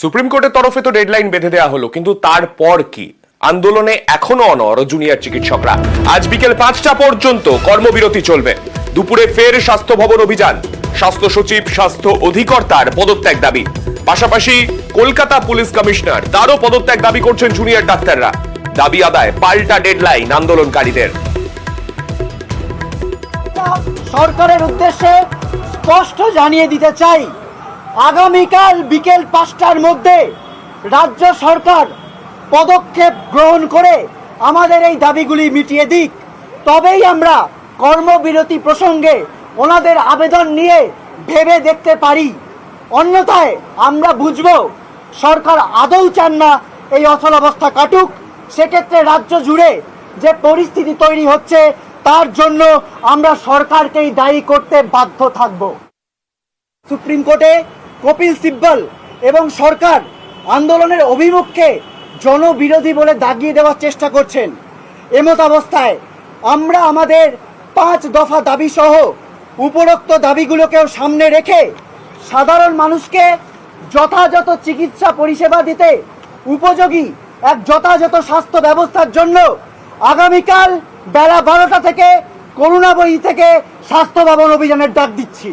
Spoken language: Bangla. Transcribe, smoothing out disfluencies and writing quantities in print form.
সুপ্রিম কোর্টের তরফে তো ডেডলাইন বেঁধে দেওয়া হলো, কিন্তু তারপর কি? আন্দোলনে এখনো অনড় জুনিয়র চিকিৎসকরা। আজ বিকেল 5টা পর্যন্ত কর্মবিরতি চলবে। দুপুরে ফের স্বাস্থ্য ভবন অভিযান। স্বাস্থ্য সচিব, স্বাস্থ্য অধিকর্তার পদত্যাগ দাবি। পাশাপাশি কলকাতা পুলিশ কমিশনার, তারও পদত্যাগ দাবি করছেন জুনিয়র ডাক্তাররা। দাবি আদায় পাল্টা ডেডলাইন আন্দোলনকারীদের। সরকারের উদ্দেশ্যে স্পষ্ট জানিয়ে দিতে চাই, আগামীকাল বিকেল 5টার মধ্যে রাজ্য সরকার পদক্ষেপ গ্রহণ করে আমাদের এই দাবিগুলি মিটিয়ে দিক, তবেই আমরা কর্মবিরতি প্রসঙ্গে ওনাদের আবেদন নিয়ে ভেবে দেখতে পারি। অন্যথায় আমরা বুঝব সরকার আদৌ চান না এই অচলাবস্থা কাটুক। সেক্ষেত্রে রাজ্য জুড়ে যে পরিস্থিতি তৈরি হচ্ছে তার জন্য আমরা সরকারকেই দায়ী করতে বাধ্য থাকব। সুপ্রিম কোর্টে কপিল সিব্বল এবং সরকার আন্দোলনের অভিমুখকে জনবিরোধী বলে দাগিয়ে দেওয়ার চেষ্টা করছেন। এমত অবস্থায় আমরা আমাদের 5 দফা দাবি সহ উপরোক্ত দাবিগুলোকেও সামনে রেখে সাধারণ মানুষকে যথাযথ চিকিৎসা পরিষেবা দিতে উপযোগী এক যথাযথ স্বাস্থ্য ব্যবস্থার জন্য আগামীকাল বেলা 12টা থেকে করুণাবয়ী থেকে স্বাস্থ্য ভবন অভিযানের ডাক দিচ্ছি।